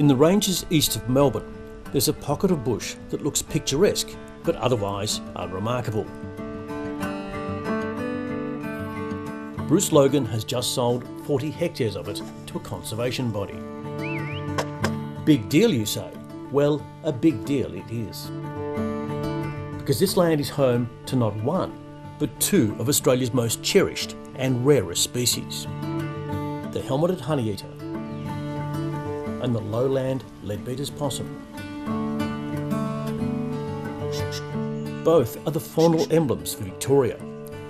In the ranges east of Melbourne, there's a pocket of bush that looks picturesque, but otherwise unremarkable. Bruce Logan has just sold 40 hectares of it to a conservation body. Big deal, you say? Well, a big deal it is. Because this land is home to not one, but two of Australia's most cherished and rarest species. The helmeted honeyeater and the lowland leadbeater's possum. Both are the faunal emblems for Victoria,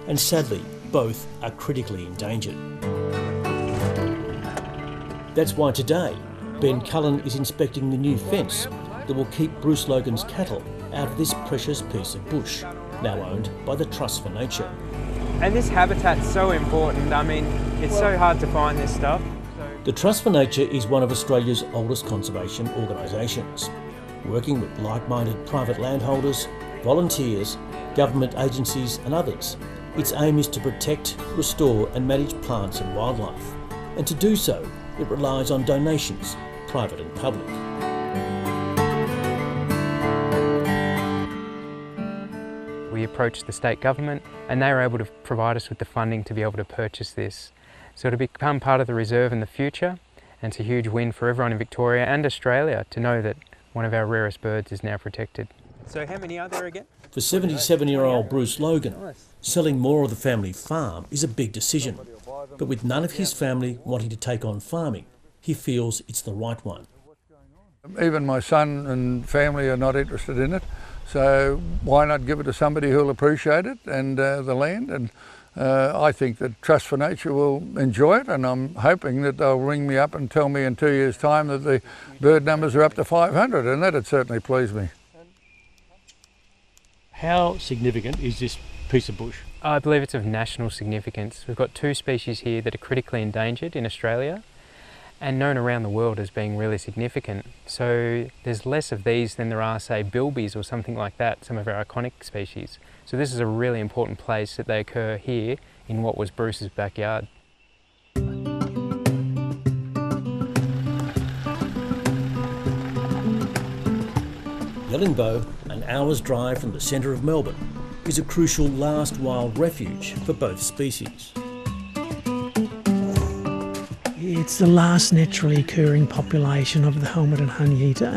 and sadly, both are critically endangered. That's why today, Ben Cullen is inspecting the new fence that will keep Bruce Logan's cattle out of this precious piece of bush, now owned by the Trust for Nature. And this habitat's so important. I mean, it's so hard to find this stuff. The Trust for Nature is one of Australia's oldest conservation organisations, working with like-minded private landholders, volunteers, government agencies and others. Its aim is to protect, restore and manage plants and wildlife. And to do so, it relies on donations, private and public. We approached the state government and they were able to provide us with the funding to be able to purchase this. So it'll become part of the reserve in the future, and it's a huge win for everyone in Victoria and Australia to know that one of our rarest birds is now protected. So how many are there again? For 77-year-old Bruce Logan, selling more of the family farm is a big decision. But with none of his family wanting to take on farming, he feels it's the right one. Even my son and family are not interested in it, so why not give it to somebody who'll appreciate it and the land? And I think that Trust for Nature will enjoy it, and I'm hoping that they'll ring me up and tell me in 2 years' time that the bird numbers are up to 500, and that'd certainly please me. How significant is this piece of bush? I believe it's of national significance. We've got two species here that are critically endangered in Australia and known around the world as being really significant. So there's less of these than there are, say, bilbies or something like that, some of our iconic species. So this is a really important place that they occur here in what was Bruce's backyard. Yellingbow, an hour's drive from the centre of Melbourne, is a crucial last wild refuge for both species. It's the last naturally occurring population of the helmeted honeyeater,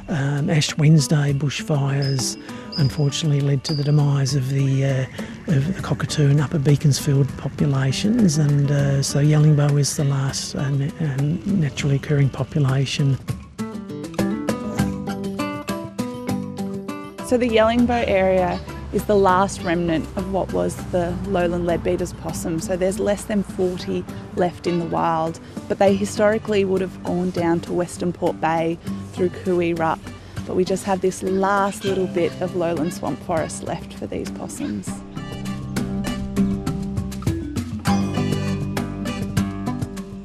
and Ash Wednesday bushfires unfortunately led to the demise of the cockatoo and Upper Beaconsfield populations, and so Yellingbow is the last naturally occurring population. So the Yellingbow area is the last remnant of what was the lowland leadbeater's possum. So there's less than 40 left in the wild, but they historically would have gone down to Western Port Bay through Cooee-Rup. But we just have this last little bit of lowland swamp forest left for these possums.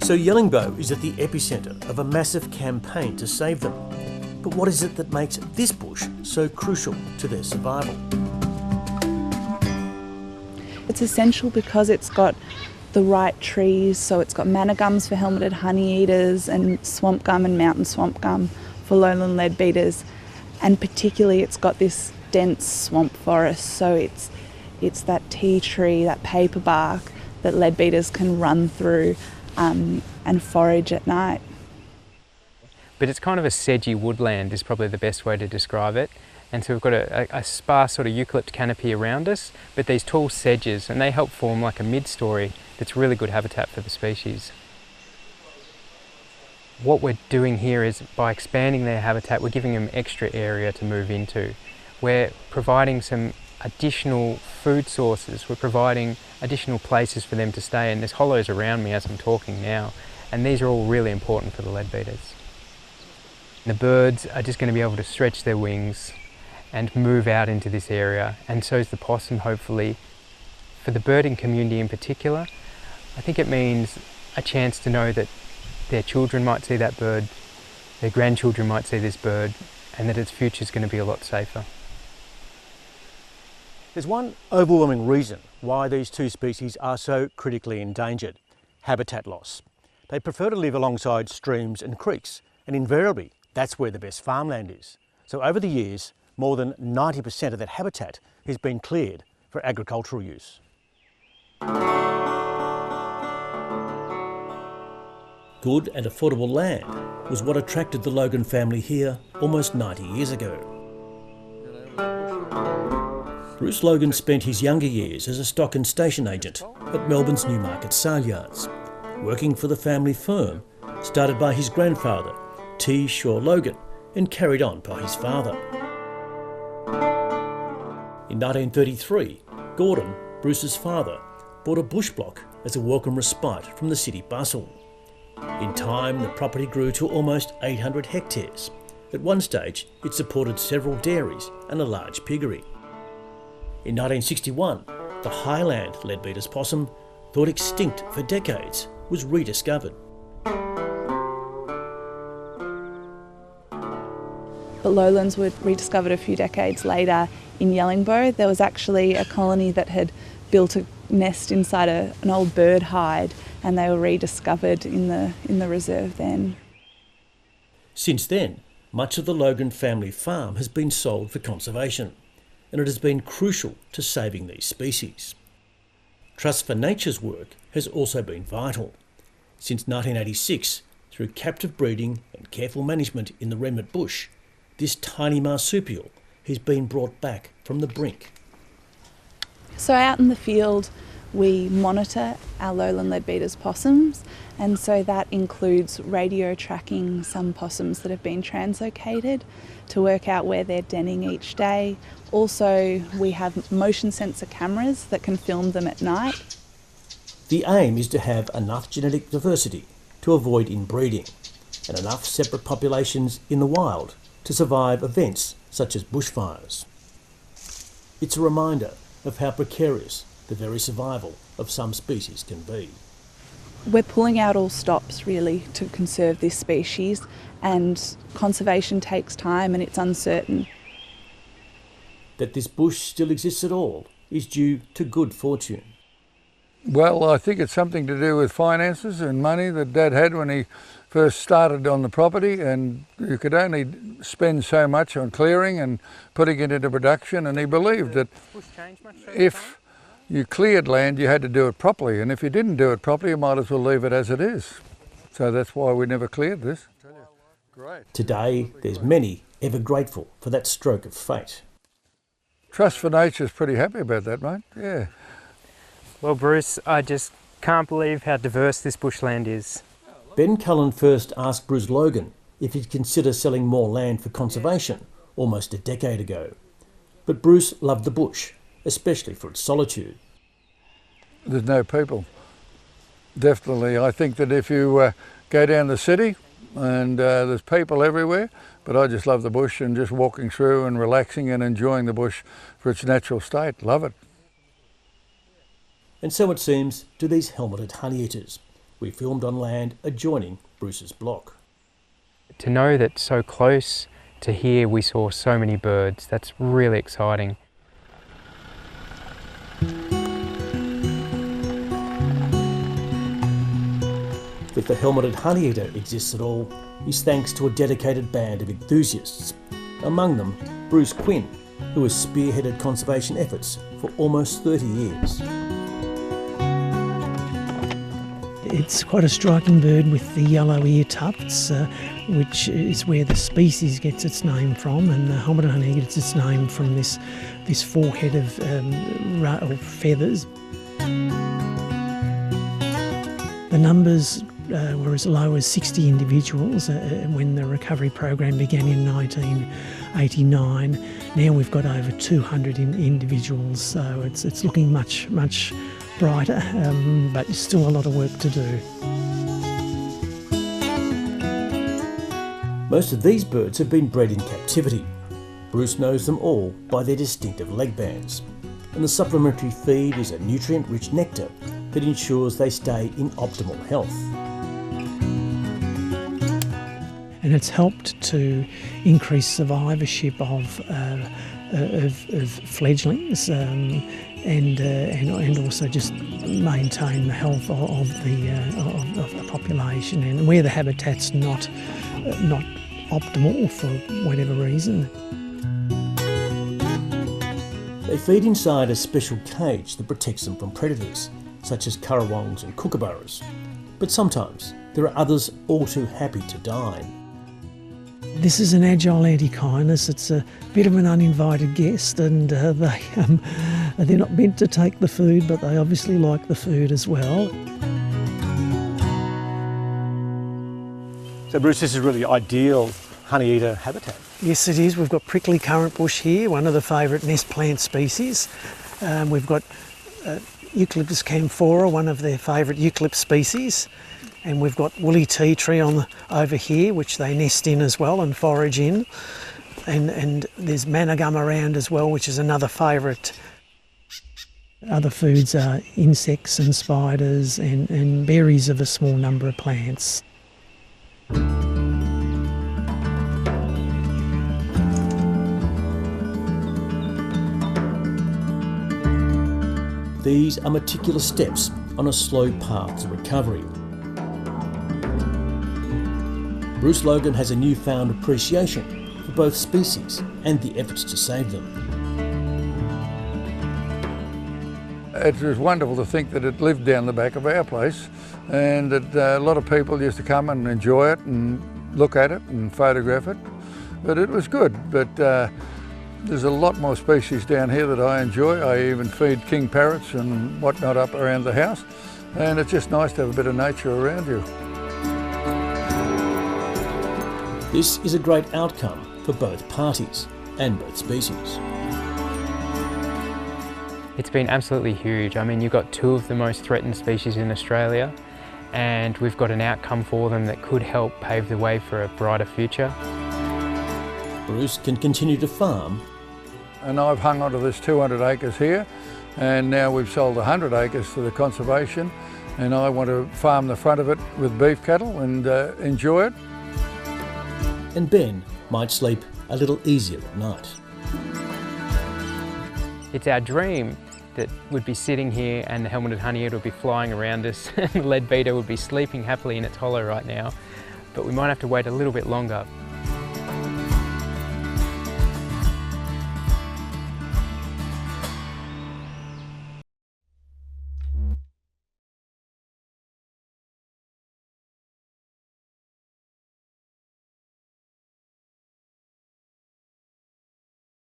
So Yellingbow is at the epicentre of a massive campaign to save them. But what is it that makes this bush so crucial to their survival? It's essential because it's got the right trees, so it's got manna gums for helmeted honeyeaters and swamp gum and mountain swamp gum for lowland leadbeaters, and particularly it's got this dense swamp forest, so it's that tea tree, that paper bark that leadbeaters can run through and forage at night. But it's kind of a sedgy woodland is probably the best way to describe it. And so we've got a sparse sort of eucalypt canopy around us, but these tall sedges, and they help form like a mid-story that's really good habitat for the species. What we're doing here is by expanding their habitat, we're giving them extra area to move into. We're providing some additional food sources, we're providing additional places for them to stay, and there's hollows around me as I'm talking now, and these are all really important for the leadbeaters. The birds are just going to be able to stretch their wings and move out into this area, and so is the possum, hopefully. For the birding community in particular, I think it means a chance to know that their children might see that bird, their grandchildren might see this bird, and that its future is going to be a lot safer. There's one overwhelming reason why these two species are so critically endangered: habitat loss. They prefer to live alongside streams and creeks and invariably that's where the best farmland is. So over the years, more than 90% of that habitat has been cleared for agricultural use. Good and affordable land was what attracted the Logan family here almost 90 years ago. Bruce Logan spent his younger years as a stock and station agent at Melbourne's Newmarket sale yards, working for the family firm started by his grandfather, T. Shaw Logan, and carried on by his father. In 1933, Gordon, Bruce's father, bought a bush block as a welcome respite from the city bustle. In time, the property grew to almost 800 hectares. At one stage, it supported several dairies and a large piggery. In 1961, the highland leadbeater's possum, thought extinct for decades, was rediscovered. But lowlands were rediscovered a few decades later in Yellingbow. There was actually a colony that had built a nest inside an old bird hide, and they were rediscovered in the reserve then. Since then, much of the Logan family farm has been sold for conservation, and it has been crucial to saving these species. Trust for Nature's work has also been vital. Since 1986, through captive breeding and careful management in the remnant bush, this tiny marsupial has been brought back from the brink. So out in the field, we monitor our lowland leadbeater's possums, and so that includes radio tracking some possums that have been translocated to work out where they're denning each day. Also, we have motion sensor cameras that can film them at night. The aim is to have enough genetic diversity to avoid inbreeding, and enough separate populations in the wild to survive events such as bushfires. It's a reminder of how precarious the very survival of some species can be. We're pulling out all stops really to conserve this species, and conservation takes time and it's uncertain. That this bush still exists at all is due to good fortune. Well, I think it's something to do with finances and money that Dad had when he first started on the property, and you could only spend so much on clearing and putting it into production, and he believed that if you cleared land you had to do it properly, and if you didn't do it properly you might as well leave it as it is. So that's why we never cleared this. Great. Today there's many ever grateful for that stroke of fate. Trust for Nature's pretty happy about that, mate. Yeah. Well, Bruce, I just can't believe how diverse this bushland is. Ben Cullen first asked Bruce Logan if he'd consider selling more land for conservation almost a decade ago. But Bruce loved the bush, especially for its solitude. There's no people. Definitely. I think that if you go down the city and there's people everywhere, but I just love the bush and just walking through and relaxing and enjoying the bush for its natural state. Love it. And so it seems to these helmeted honeyeaters. We filmed on land adjoining Bruce's block. To know that so close to here we saw so many birds, that's really exciting. That the helmeted honeyeater exists at all is thanks to a dedicated band of enthusiasts, among them Bruce Quinn, who has spearheaded conservation efforts for almost 30 years. It's quite a striking bird with the yellow ear tufts, which is where the species gets its name from, and the helmeted honeyeater gets its name from this forehead of feathers. The numbers were as low as 60 individuals when the recovery program began in 1989. Now we've got over 200 individuals, so it's looking much brighter, but still a lot of work to do. Most of these birds have been bred in captivity. Bruce knows them all by their distinctive leg bands, and the supplementary feed is a nutrient-rich nectar that ensures they stay in optimal health. And it's helped to increase survivorship of fledglings and also just maintain the health of the population. And where the habitat's not not optimal for whatever reason. They feed inside a special cage that protects them from predators, such as currawongs and kookaburras. But sometimes there are others all too happy to dine. This is an agile antechinus. It's a bit of an uninvited guest, and they're not meant to take the food, but they obviously like the food as well. So Bruce, this is really ideal honeyeater habitat. Yes, it is. We've got prickly currant bush here, one of the favourite nest plant species. We've got Eucalyptus camphora, one of their favourite eucalypt species. And we've got woolly tea tree over here, which they nest in as well and forage in. And there's manna gum around as well, which is another favourite. Other foods are insects and spiders and berries of a small number of plants. These are meticulous steps on a slow path to recovery. Bruce Logan has a newfound appreciation for both species and the efforts to save them. It was wonderful to think that it lived down the back of our place, and that a lot of people used to come and enjoy it and look at it and photograph it. But it was good. But there's a lot more species down here that I enjoy. I even feed king parrots and whatnot up around the house, and it's just nice to have a bit of nature around you. This is a great outcome for both parties and both species. It's been absolutely huge. I mean, you've got two of the most threatened species in Australia, and we've got an outcome for them that could help pave the way for a brighter future. Bruce can continue to farm. And I've hung onto this 200 acres here, and now we've sold 100 acres to the conservation, and I want to farm the front of it with beef cattle and enjoy it. And Ben might sleep a little easier at night. It's our dream that we'd be sitting here and the helmeted honeyeater would be flying around us and the leadbeater would be sleeping happily in its hollow right now, but we might have to wait a little bit longer.